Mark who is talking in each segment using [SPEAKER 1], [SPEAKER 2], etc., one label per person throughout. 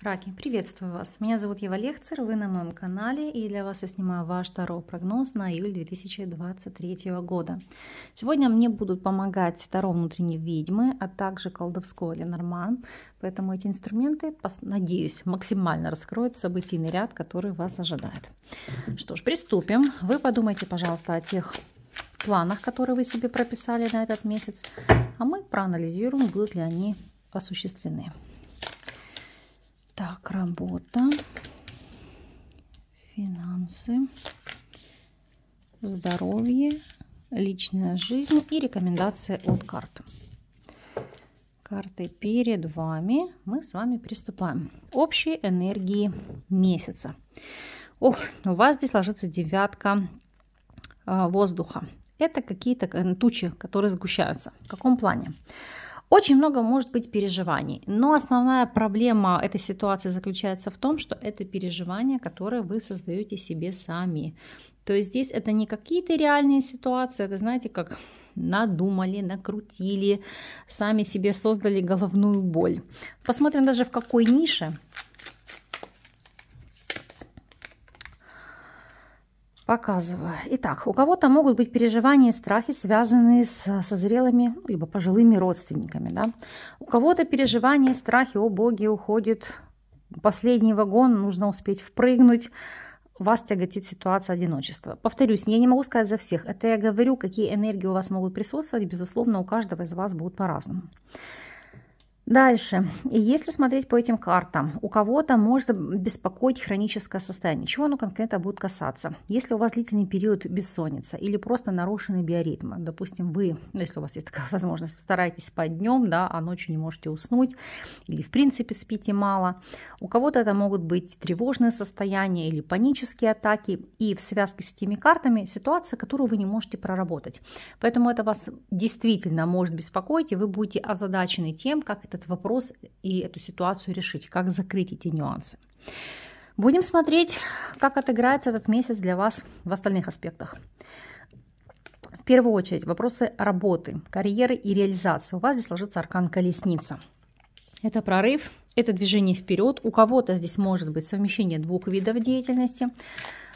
[SPEAKER 1] Раки, приветствую вас! Меня зовут Ева Лехцер, вы на моем канале, и для вас я снимаю ваш Таро прогноз на июль 2023 года. Сегодня мне будут помогать Таро внутренней ведьмы, а также колдовской Ленорман, поэтому эти инструменты, надеюсь, максимально раскроют событийный ряд, который вас ожидает. Что ж, приступим. Вы подумайте, пожалуйста, о тех планах, которые вы себе прописали на этот месяц, а мы проанализируем, будут ли они осуществлены. Так, работа, финансы, здоровье, личная жизнь и рекомендации от карт. Карты перед вами. Мы с вами приступаем. Общие энергии месяца. У вас здесь ложится девятка воздуха. Это какие-то тучи, которые сгущаются. В каком плане? Очень много может быть переживаний, но основная проблема этой ситуации заключается в том, что это переживания, которые вы создаете себе сами. То есть здесь это не какие-то реальные ситуации, это, знаете, как надумали, накрутили, сами себе создали головную боль. Посмотрим даже в какой нише. Показываю. Итак, у кого-то могут быть переживания и страхи, связанные со зрелыми, либо пожилыми родственниками. Да? У кого-то переживания и страхи, о боги, уходит последний вагон, нужно успеть впрыгнуть. Вас тяготит ситуация одиночества. Повторюсь, я не могу сказать за всех. Это я говорю, какие энергии у вас могут присутствовать. Безусловно, у каждого из вас будут по-разному. Дальше. И если смотреть по этим картам, у кого-то может беспокоить хроническое состояние. Чего оно конкретно будет касаться? Если у вас длительный период бессонница или просто нарушенный биоритм, допустим, вы, если у вас есть такая возможность, стараетесь спать днем, да, а ночью не можете уснуть, или в принципе спите мало. У кого-то это могут быть тревожные состояния или панические атаки. И в связке с этими картами ситуация, которую вы не можете проработать. Поэтому это вас действительно может беспокоить, и вы будете озадачены тем, как этот вопрос и эту ситуацию решить, как закрыть эти нюансы. Будем смотреть, как отыграется этот месяц для вас в остальных аспектах. В первую очередь вопросы работы, карьеры и реализации. У вас здесь ложится аркан Колесница. Это прорыв, это движение вперед. У кого-то здесь может быть совмещение двух видов деятельности.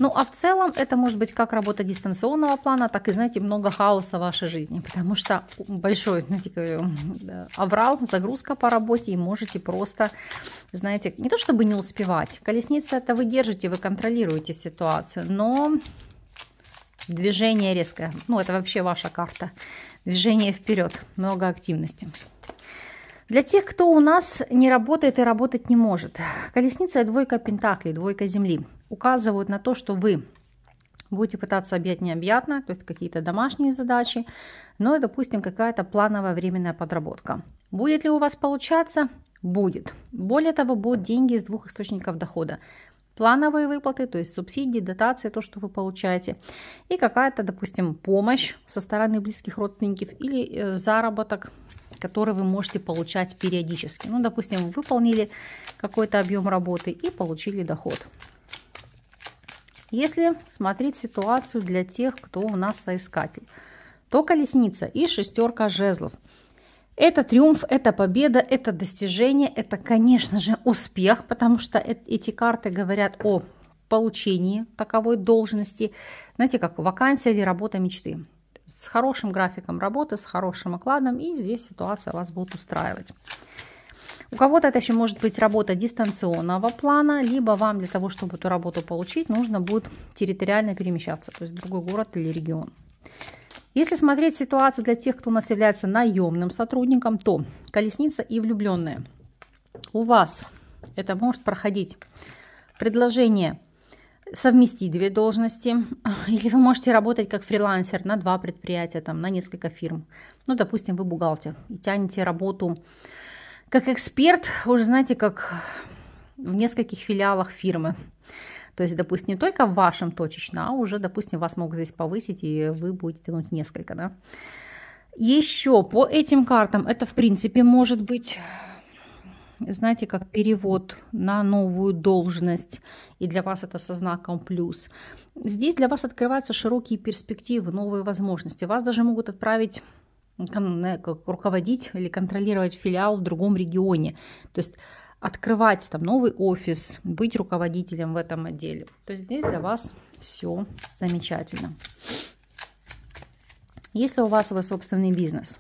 [SPEAKER 1] Ну, а в целом это может быть как работа дистанционного плана, так и, знаете, много хаоса в вашей жизни. Потому что большой, знаете, аврал, загрузка по работе, и можете просто, знаете, не то чтобы не успевать. Колесница — это вы держите, вы контролируете ситуацию, но движение резкое. Ну, это вообще ваша карта. Движение вперед, много активности. Для тех, кто у нас не работает и работать не может, колесница и двойка пентаклей, двойка земли указывают на то, что вы будете пытаться объять необъятное, то есть какие-то домашние задачи, но, допустим, какая-то плановая временная подработка. Будет ли у вас получаться? Будет. Более того, будут деньги из двух источников дохода. Плановые выплаты, то есть субсидии, дотации, то, что вы получаете, и какая-то, допустим, помощь со стороны близких родственников или заработок, который вы можете получать периодически. Ну, допустим, вы выполнили какой-то объем работы и получили доход. Если смотреть ситуацию для тех, кто у нас соискатель, то колесница и шестерка жезлов. Это триумф, это победа, это достижение, это, конечно же, успех, потому что эти карты говорят о получении таковой должности. Знаете, как вакансия или работа мечты. С хорошим графиком работы, с хорошим окладом, и здесь ситуация вас будет устраивать. У кого-то это еще может быть работа дистанционного плана, либо вам для того, чтобы эту работу получить, нужно будет территориально перемещаться, то есть в другой город или регион. Если смотреть ситуацию для тех, кто у нас является наемным сотрудником, то колесница и влюбленные. У вас это может проходить предложение совместить две должности, или вы можете работать как фрилансер на два предприятия, там, на несколько фирм. Ну, допустим, вы бухгалтер и тянете работу как эксперт, уже знаете, как в нескольких филиалах фирмы. То есть, допустим, не только в вашем точечно, а уже, допустим, вас могут здесь повысить, и вы будете тянуть несколько, да. Еще по этим картам это, в принципе, может быть, знаете, как перевод на новую должность, и для вас это со знаком плюс. Здесь для вас открываются широкие перспективы, новые возможности. Вас даже могут отправить руководить или контролировать филиал в другом регионе. То есть открывать там новый офис, быть руководителем в этом отделе. То есть здесь для вас все замечательно. Если у вас свой собственный бизнес,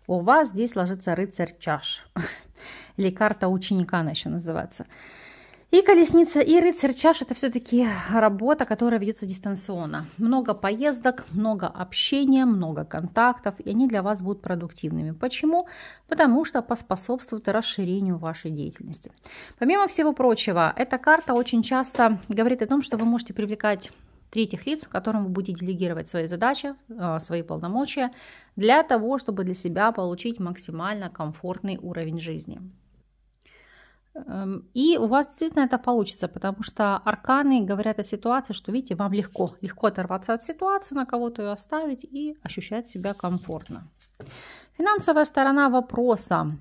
[SPEAKER 1] у вас здесь ложится рыцарь чаш. Или карта ученика она еще называется. И колесница, и рыцарь чаш — это все-таки работа, которая ведется дистанционно. Много поездок, много общения, много контактов, и они для вас будут продуктивными. Почему? Потому что поспособствуют расширению вашей деятельности. Помимо всего прочего, эта карта очень часто говорит о том, что вы можете привлекать третьих лиц, которым вы будете делегировать свои задачи, свои полномочия, для того, чтобы для себя получить максимально комфортный уровень жизни. И у вас действительно это получится, потому что арканы говорят о ситуации, что, видите, вам легко оторваться от ситуации, на кого-то ее оставить и ощущать себя комфортно. Финансовая сторона вопроса.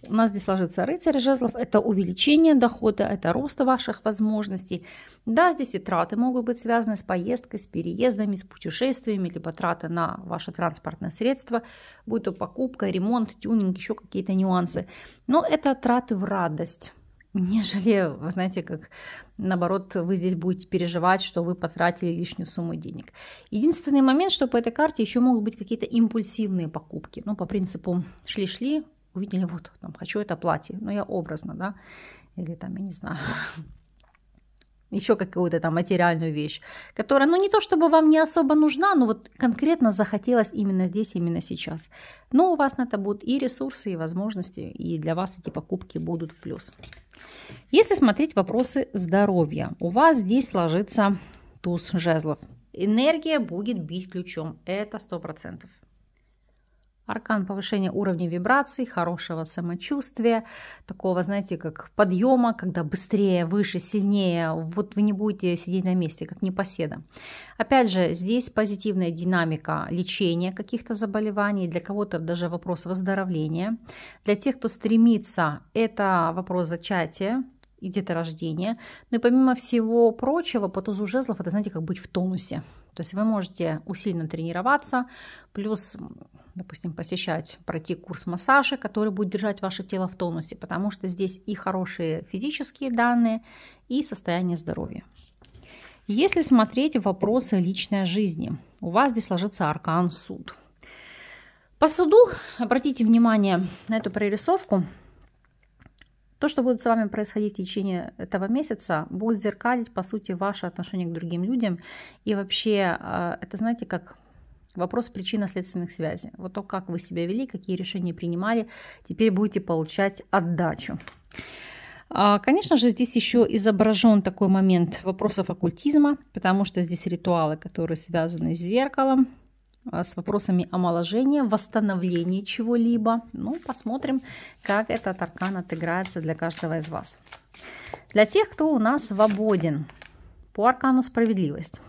[SPEAKER 1] У нас здесь ложится рыцарь жезлов. Это увеличение дохода, это рост ваших возможностей. Да, здесь и траты могут быть связаны с поездкой, с переездами, с путешествиями, либо траты на ваше транспортное средство, будь то покупка, ремонт, тюнинг, еще какие-то нюансы. Но это траты в радость. Нежели, вы знаете, как наоборот, вы здесь будете переживать, что вы потратили лишнюю сумму денег. Единственный момент, что по этой карте еще могут быть какие-то импульсивные покупки. Ну, по принципу шли-шли, увидели, вот, там, хочу это платье. Ну, я образно, да, или там, я не знаю, еще какую-то там материальную вещь, которая, ну, не то чтобы вам не особо нужна, но вот конкретно захотелось именно здесь, именно сейчас. Но у вас на это будут и ресурсы, и возможности, и для вас эти покупки будут в плюс. Если смотреть вопросы здоровья, у вас здесь ложится туз жезлов. Энергия будет бить ключом, это 100%. Аркан повышения уровня вибраций, хорошего самочувствия, такого, знаете, как подъема, когда быстрее, выше, сильнее. Вот вы не будете сидеть на месте, как непоседа. Опять же, здесь позитивная динамика лечения каких-то заболеваний, для кого-то даже вопрос выздоровления. Для тех, кто стремится, это вопрос зачатия и деторождения. Но и помимо всего прочего, по тузу жезлов, это, знаете, как быть в тонусе. То есть вы можете усиленно тренироваться, плюс, допустим, пройти курс массажа, который будет держать ваше тело в тонусе, потому что здесь и хорошие физические данные, и состояние здоровья. Если смотреть вопросы личной жизни, у вас здесь ложится аркан суд. По суду обратите внимание на эту прорисовку. То, что будет с вами происходить в течение этого месяца, будет зеркалить, по сути, ваше отношение к другим людям. И вообще, это, знаете, как вопрос причинно-следственных связей. Вот то, как вы себя вели, какие решения принимали, теперь будете получать отдачу. Конечно же, здесь еще изображен такой момент вопросов оккультизма, потому что здесь ритуалы, которые связаны с зеркалом, с вопросами омоложения, восстановления чего-либо. Ну, посмотрим, как этот аркан отыграется для каждого из вас. Для тех, кто у нас свободен, по аркану справедливость.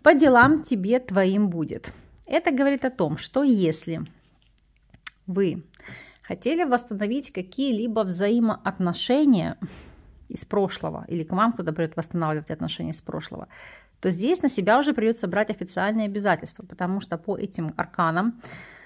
[SPEAKER 1] По делам тебе твоим будет. Это говорит о том, что если вы хотели восстановить какие-либо взаимоотношения из прошлого, или к вам кто-то придет восстанавливать отношения из прошлого, то здесь на себя уже придется брать официальные обязательства, потому что по этим арканам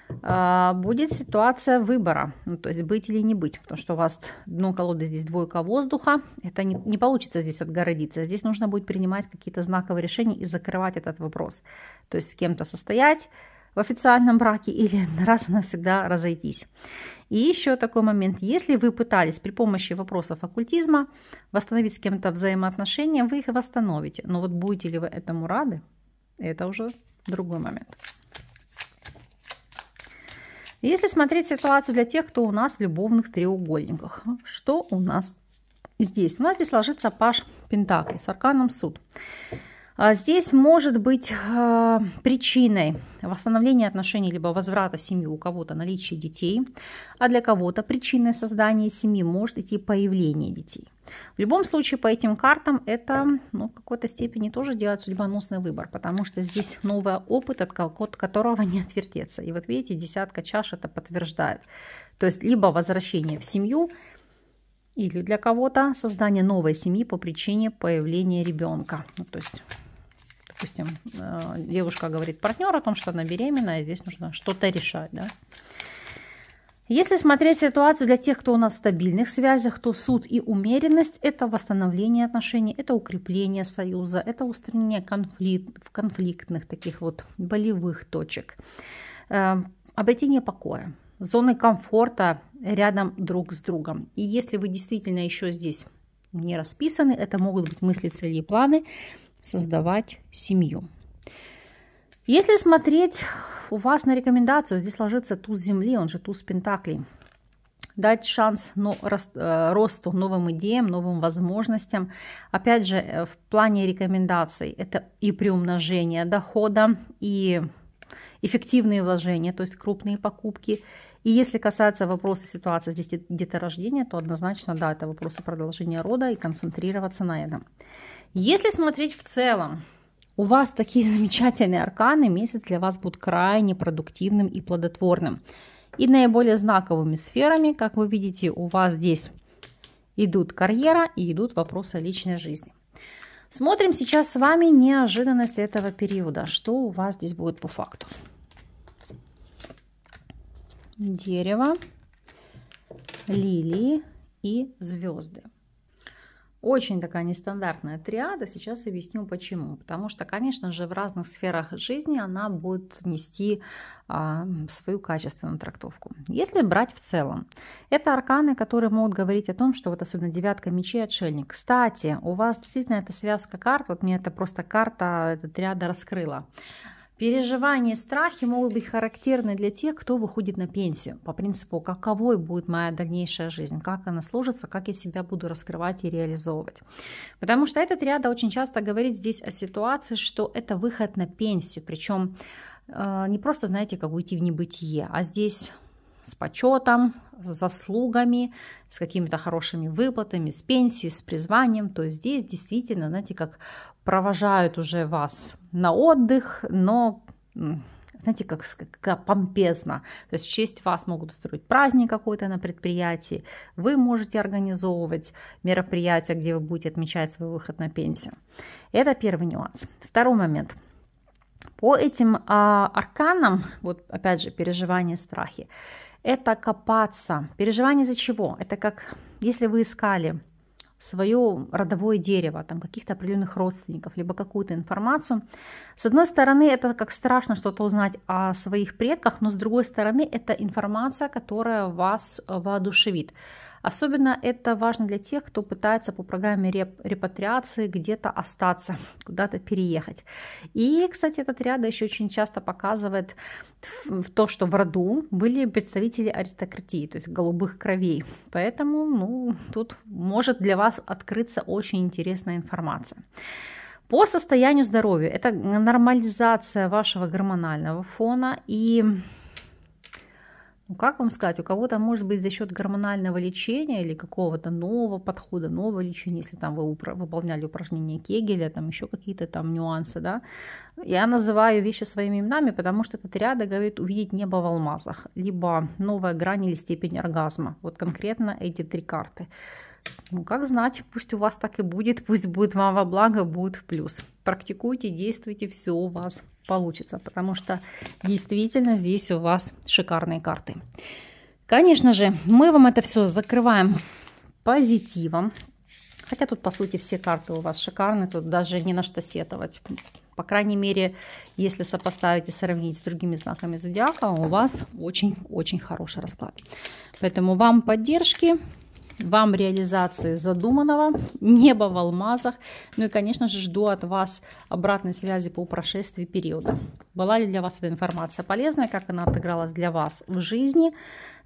[SPEAKER 1] будет ситуация выбора, ну, то есть быть или не быть, потому что у вас дно колоды здесь двойка воздуха, это не получится здесь отгородиться, здесь нужно будет принимать какие-то знаковые решения и закрывать этот вопрос, то есть с кем-то состоять в официальном браке или раз и навсегда разойтись. И еще такой момент, если вы пытались при помощи вопросов оккультизма восстановить с кем-то взаимоотношения, вы их восстановите, но вот будете ли вы этому рады, это уже другой момент. Если смотреть ситуацию для тех, кто у нас в любовных треугольниках, что у нас здесь? У нас здесь ложится паж пентаклей с арканом суд. Здесь может быть причиной восстановления отношений либо возврата семьи у кого-то наличие детей, а для кого-то причиной создания семьи может идти появление детей. В любом случае по этим картам это в какой-то степени тоже делать судьбоносный выбор, потому что здесь новый опыт, от которого не отвертеться. И вот видите, десятка чаш это подтверждает. То есть либо возвращение в семью, или для кого-то создание новой семьи по причине появления ребенка. То есть, допустим, девушка говорит партнеру о том, что она беременна, и здесь нужно что-то решать. Да? Если смотреть ситуацию для тех, кто у нас в стабильных связях, то суд и умеренность – это восстановление отношений, это укрепление союза, это устранение конфликтных таких вот болевых точек, обретение покоя, зоны комфорта рядом друг с другом. И если вы действительно еще здесь не расписаны, это могут быть мысли, цели и планы создавать семью. Если смотреть у вас на рекомендацию, здесь ложится туз земли, он же туз пентаклей. Дать шанс росту, новым идеям, новым возможностям. Опять же, в плане рекомендаций это и приумножение дохода, и эффективные вложения, то есть крупные покупки. И если касается вопроса ситуации здесь деторождения, то однозначно, да, это вопросы продолжения рода и концентрироваться на этом. Если смотреть в целом, у вас такие замечательные арканы, месяц для вас будет крайне продуктивным и плодотворным. И наиболее знаковыми сферами, как вы видите, у вас здесь идут карьера и идут вопросы личной жизни. Смотрим сейчас с вами неожиданность этого периода. Что у вас здесь будет по факту? Дерево, лилии и звезды. Очень такая нестандартная триада, сейчас объясню почему. Потому что, конечно же, в разных сферах жизни она будет нести свою качественную трактовку. Если брать в целом, это арканы, которые могут говорить о том, что вот особенно девятка мечей, отшельник. Кстати, у вас действительно эта связка карт, вот мне это просто карта, эта триада раскрыла. Переживания, страхи могут быть характерны для тех, кто выходит на пенсию. По принципу, каковой будет моя дальнейшая жизнь, как она сложится, как я себя буду раскрывать и реализовывать. Потому что эта триада очень часто говорит здесь о ситуации, что это выход на пенсию. Причем не просто, знаете, как уйти в небытие, а здесь с почетом, с заслугами, с какими-то хорошими выплатами, с пенсией, с призванием. То есть здесь действительно, знаете, как провожают уже вас на отдых, но, знаете, как помпезно. То есть в честь вас могут устроить праздник какой-то на предприятии. Вы можете организовывать мероприятия, где вы будете отмечать свой выход на пенсию. Это первый нюанс. Второй момент. По этим арканам, вот опять же, переживания, страхи, это копаться. Переживание из-за чего? Это как если вы искали свое родовое дерево, там каких-то определенных родственников, либо какую-то информацию. С одной стороны, это как страшно что-то узнать о своих предках, но с другой стороны, это информация, которая вас воодушевит. Особенно это важно для тех, кто пытается по программе репатриации где-то остаться, куда-то переехать. И, кстати, эта триада еще очень часто показывает то, что в роду были представители аристократии, то есть голубых кровей. Поэтому тут может для вас открыться очень интересная информация. По состоянию здоровья это нормализация вашего гормонального фона и... как вам сказать, у кого-то может быть за счет гормонального лечения или какого-то нового подхода, нового лечения, если там вы выполняли упражнения Кегеля, там еще какие-то там нюансы, да. Я называю вещи своими именами, потому что эта триада говорит увидеть небо в алмазах, либо новая грань или степень оргазма. Вот конкретно эти три карты. Как знать, пусть у вас так и будет, пусть будет вам во благо, будет в плюс. Практикуйте, действуйте, все у вас получится, потому что действительно здесь у вас шикарные карты. Конечно же, мы вам это все закрываем позитивом, хотя тут по сути все карты у вас шикарные, тут даже не на что сетовать. По крайней мере, если сопоставить и сравнить с другими знаками зодиака, у вас очень-очень хороший расклад. Поэтому вам поддержки, вам реализации задуманного, небо в алмазах. Ну и, конечно же, жду от вас обратной связи по прошествии периода. Была ли для вас эта информация полезная, как она отыгралась для вас в жизни,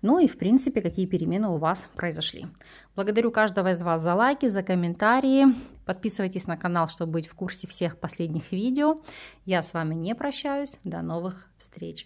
[SPEAKER 1] ну и, в принципе, какие перемены у вас произошли. Благодарю каждого из вас за лайки, за комментарии. Подписывайтесь на канал, чтобы быть в курсе всех последних видео. Я с вами не прощаюсь. До новых встреч!